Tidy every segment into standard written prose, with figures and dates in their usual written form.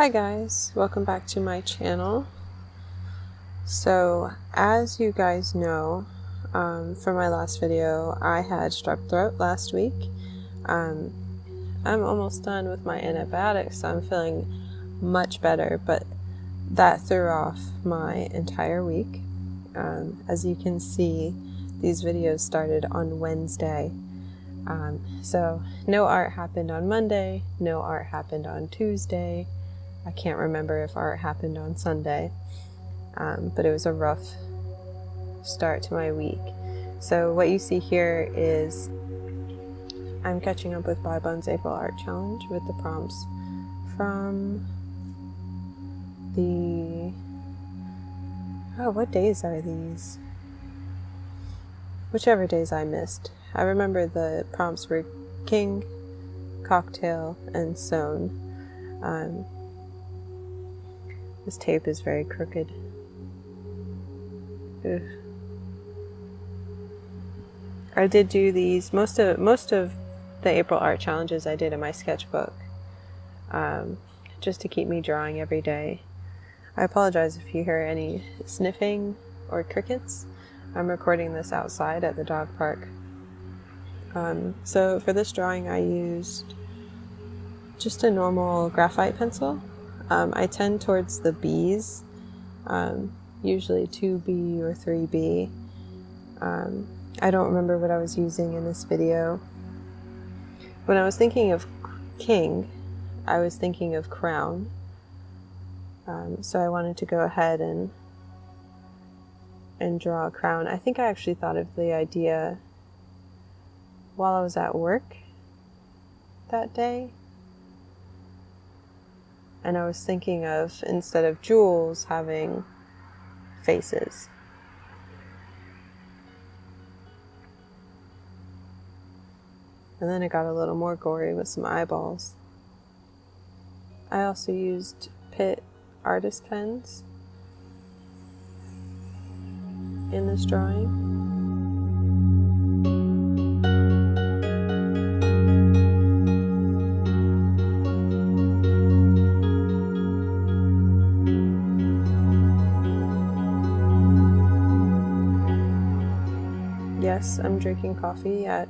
Hi guys, welcome back to my channel. So as you guys know, from my last video, I had strep throat last week. I'm almost done with my antibiotics, so I'm feeling much better, but that threw off my entire week. As you can see, these videos started on Wednesday. So no art happened on Monday, no art happened on Tuesday. I can't remember if art happened on Sunday, but it was a rough start to my week. So what you see here is I'm catching up with Bybun's April Art Challenge with the prompts from what days are these? Whichever days I missed. I remember the prompts were king, cocktail, and sewn. This tape is very crooked. Ugh. I did do these, most of the April art challenges I did in my sketchbook, just to keep me drawing every day. I apologize if you hear any sniffing or crickets. I'm recording this outside at the dog park. So for this drawing I used just a normal graphite pencil. I tend towards the Bs, usually 2B or 3B. I don't remember what I was using in this video. When I was thinking of king, I was thinking of crown. So I wanted to go ahead and draw a crown. I think I actually thought of the idea while I was at work that day. And I was thinking of, instead of jewels, having faces. And then it got a little more gory with some eyeballs. I also used Pitt artist pens in this drawing. Yes, I'm drinking coffee at,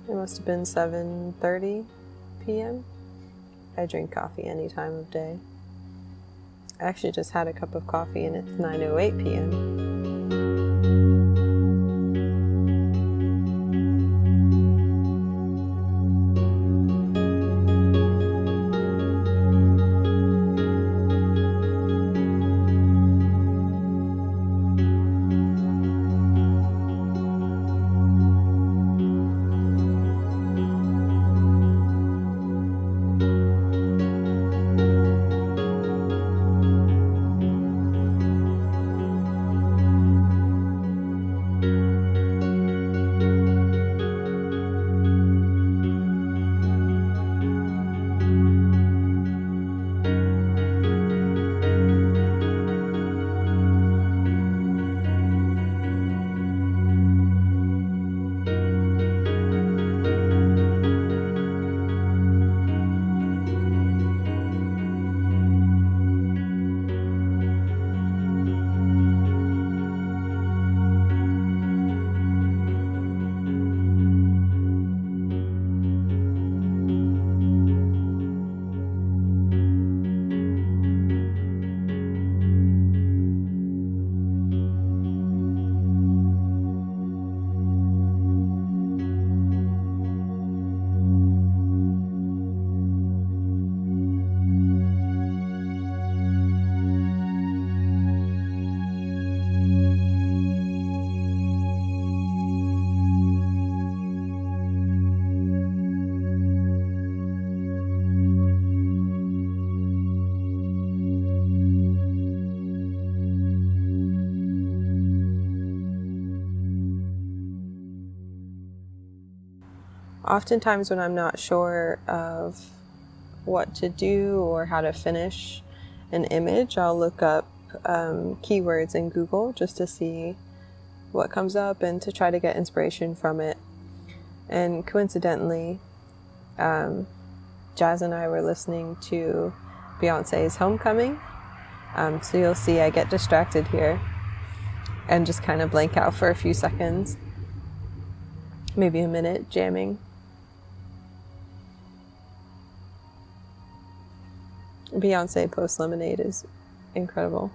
it must have been 7:30 p.m. I drink coffee any time of day. I actually just had a cup of coffee and it's 9:08 p.m. Oftentimes when I'm not sure of what to do or how to finish an image, I'll look up keywords in Google just to see what comes up and to try to get inspiration from it. And coincidentally, Jazz and I were listening to Beyonce's Homecoming. So you'll see I get distracted here and just kind of blank out for a few seconds, maybe a minute, jamming. Beyonce Post Lemonade is incredible.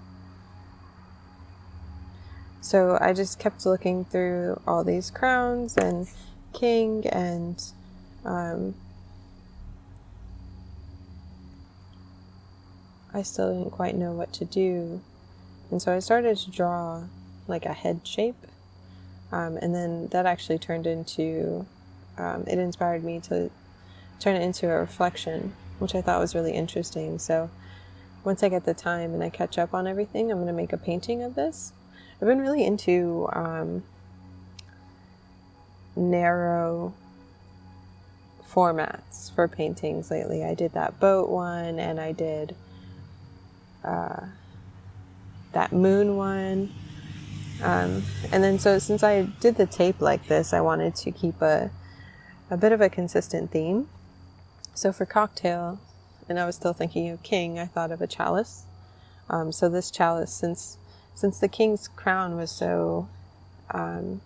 So I just kept looking through all these crowns and king, and I still didn't quite know what to do. And so I started to draw like a head shape. And then that actually turned into, it inspired me to turn it into a reflection, which I thought was really interesting. So once I get the time and I catch up on everything, I'm going to make a painting of this. I've been really into narrow formats for paintings lately. I did that boat one, and I did that moon one. And then so since I did the tape like this, I wanted to keep a bit of a consistent theme. So for cocktail, and I was still thinking of king, I thought of a chalice. So this chalice, since the king's crown was so, I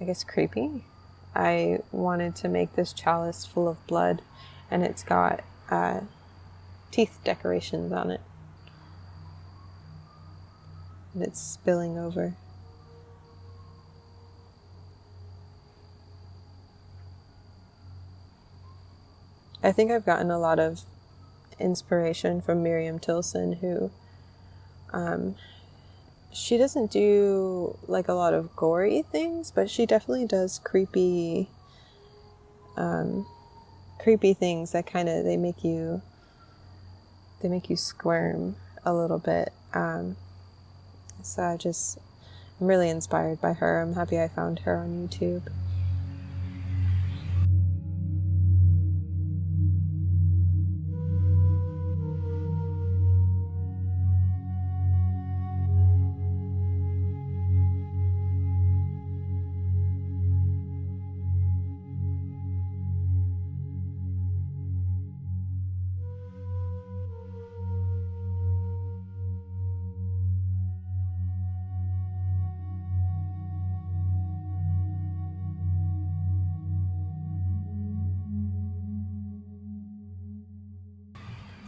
guess, creepy, I wanted to make this chalice full of blood, and it's got teeth decorations on it. And it's spilling over. I think I've gotten a lot of inspiration from Miriam Tilson, who she doesn't do like a lot of gory things, but she definitely does creepy things that kind of they make you squirm a little bit. So I'm really inspired by her. I'm happy I found her on YouTube.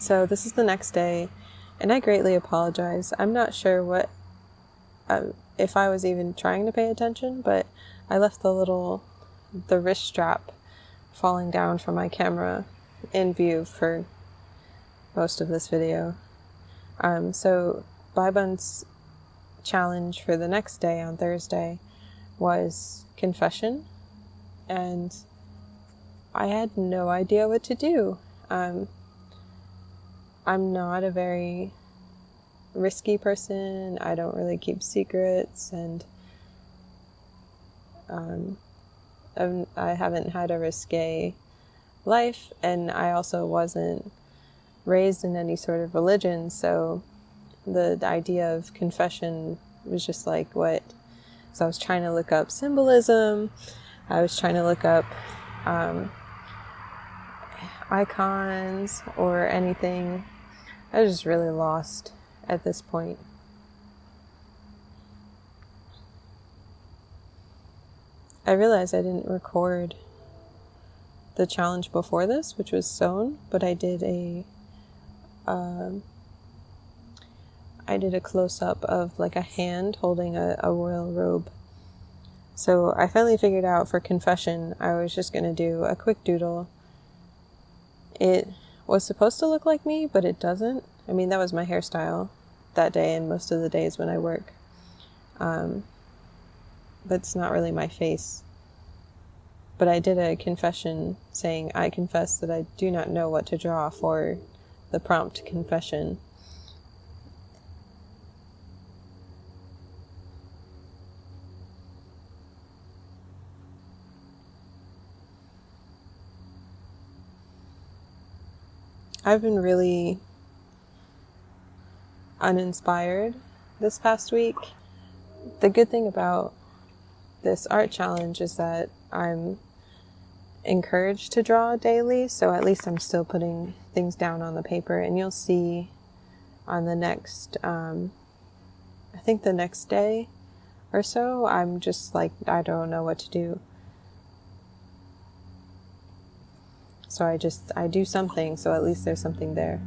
So this is the next day, and I greatly apologize. I'm not sure what, if I was even trying to pay attention, but I left the wrist strap falling down from my camera in view for most of this video. So Baibun's challenge for the next day on Thursday was confession, and I had no idea what to do. I'm not a very risky person. I don't really keep secrets, and I haven't had a risque life, and I also wasn't raised in any sort of religion, so the idea of confession was just like, what? So I was trying to look up symbolism, I was trying to look up icons or anything. I was just really lost at this point. I realized I didn't record the challenge before this, which was sewn, but I did a close-up of like a hand holding a royal robe. So I finally figured out for confession, I was just going to do a quick doodle. It was supposed to look like me, but it doesn't. I mean, that was my hairstyle that day and most of the days when I work. But it's not really my face. But I did a confession saying, I confess that I do not know what to draw for the prompt confession. I've been really uninspired this past week. The good thing about this art challenge is that I'm encouraged to draw daily, so at least I'm still putting things down on the paper, and you'll see on the next, I think the next day or so, I'm just like, I don't know what to do. So I do something, so at least there's something there.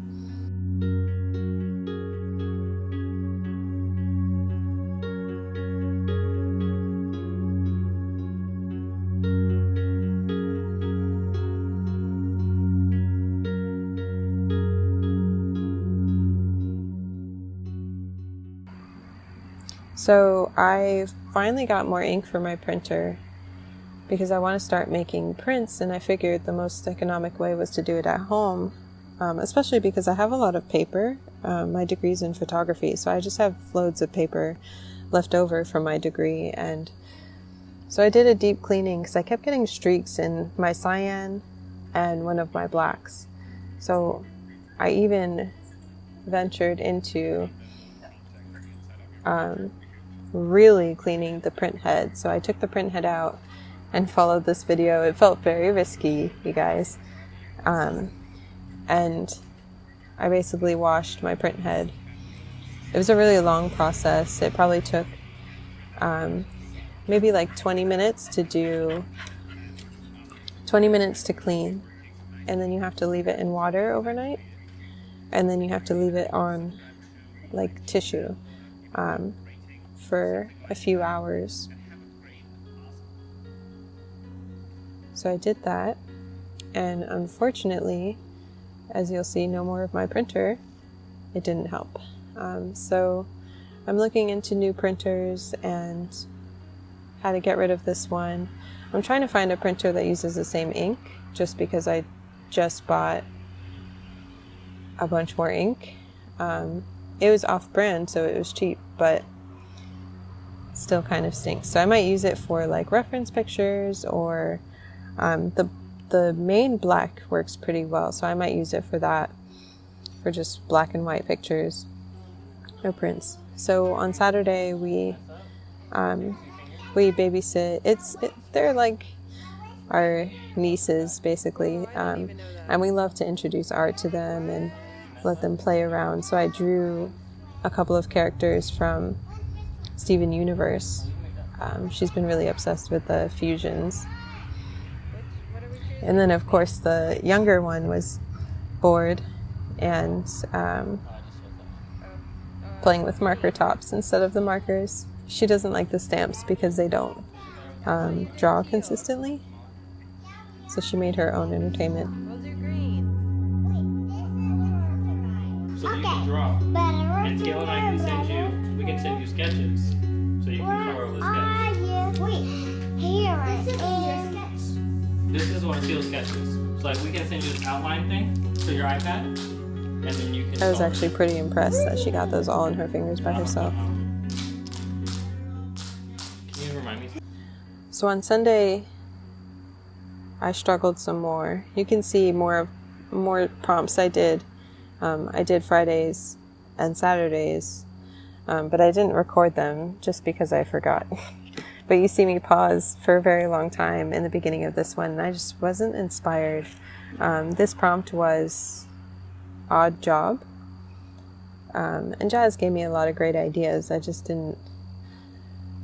So I finally got more ink for my printer because I want to start making prints, and I figured the most economic way was to do it at home, especially because I have a lot of paper. My degree's in photography, so I just have loads of paper left over from my degree, and so I did a deep cleaning because I kept getting streaks in my cyan and one of my blacks. So I even ventured into really cleaning the print head. So I took the print head out and followed this video. It felt very risky, you guys. And I basically washed my print head. It was a really long process. It probably took maybe like 20 minutes to do, 20 minutes to clean. And then you have to leave it in water overnight. And then you have to leave it on like tissue for a few hours. So I did that, and unfortunately, as you'll see, no more of my printer. It didn't help. So I'm looking into new printers and how to get rid of this one. I'm trying to find a printer that uses the same ink, just because I just bought a bunch more ink. It was off-brand, so it was cheap, but still kind of stinks. So I might use it for like reference pictures, or the main black works pretty well, so I might use it for that, for just black and white pictures or prints. So on Saturday we babysit. They're like our nieces basically, and we love to introduce art to them and let them play around. So I drew a couple of characters from Steven Universe. She's been really obsessed with the fusions. And then of course the younger one was bored and playing with marker tops instead of the markers. She doesn't like the stamps because they don't draw consistently. So she made her own entertainment. So that you can draw. And Gail and I can send you, we can send you sketches. So you can color the sketch. Wait, here is... This is one of Steele's sketches. So like we can send you this outline thing to your iPad, and then you can... I was actually pretty impressed that she got those all in her fingers by herself. Can you remind me? So on Sunday, I struggled some more. You can see more prompts I did. I did Fridays and Saturdays, but I didn't record them just because I forgot. But you see me pause for a very long time in the beginning of this one, and I just wasn't inspired. This prompt was odd job, and Jazz gave me a lot of great ideas. I just didn't,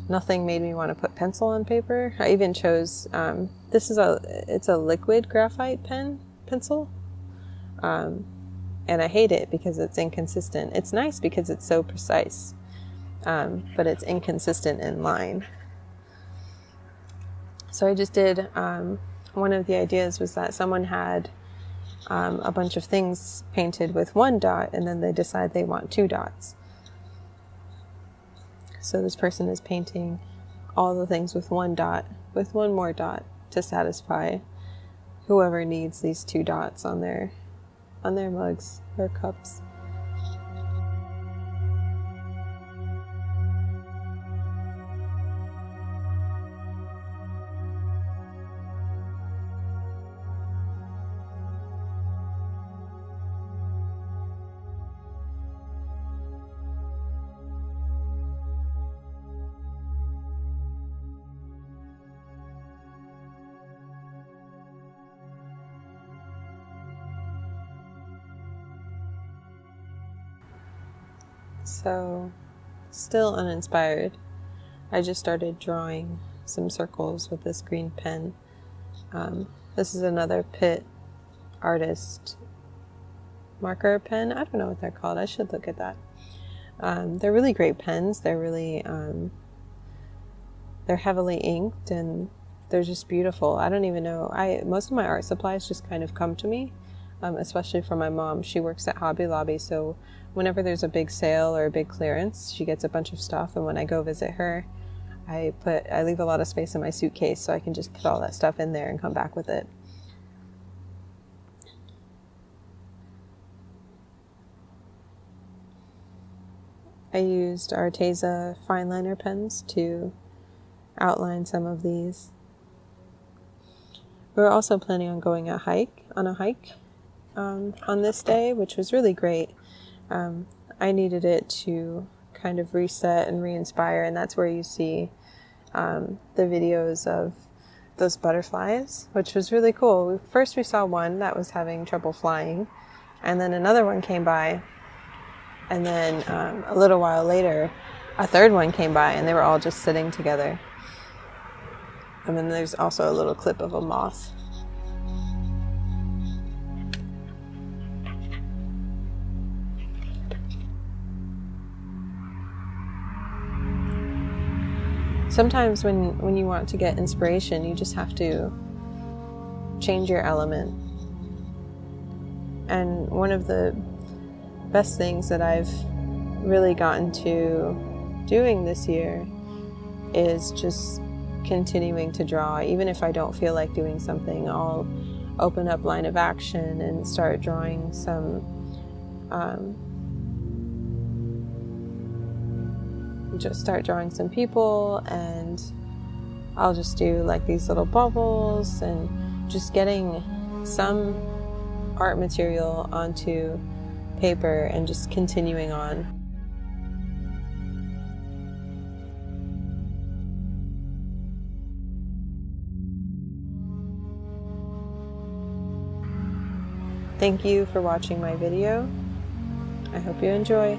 nothing made me want to put pencil on paper. I even chose, it's a liquid graphite pencil. And I hate it because it's inconsistent. It's nice because it's so precise, but it's inconsistent in line. So I just did, one of the ideas was that someone had a bunch of things painted with one dot, and then they decide they want 2 dots. So this person is painting all the things with 1 dot, with 1 more dot to satisfy whoever needs these 2 dots on their mugs or cups. So, still uninspired. I just started drawing some circles with this green pen. This is another Pitt Artist marker pen. I don't know what they're called. I should look at that. They're really great pens. They're really, they're heavily inked and they're just beautiful. I don't even know. Most of my art supplies just kind of come to me, especially from my mom. She works at Hobby Lobby, so whenever there's a big sale or a big clearance, she gets a bunch of stuff, and when I go visit her, I leave a lot of space in my suitcase so I can just put all that stuff in there and come back with it. I used Arteza fine liner pens to outline some of these. We were also planning on going on a hike on this day, which was really great. I needed it to kind of reset and re-inspire, and that's where you see the videos of those butterflies, which was really cool. First we saw one that was having trouble flying, and then another one came by, and then a little while later a third one came by, and they were all just sitting together. And then there's also a little clip of a moth. Sometimes when you want to get inspiration, you just have to change your element. And one of the best things that I've really gotten to doing this year is just continuing to draw. Even if I don't feel like doing something, I'll open up Line of Action and start drawing some people, and I'll just do like these little bubbles and just getting some art material onto paper and just continuing on. Thank you for watching my video. I hope you enjoy.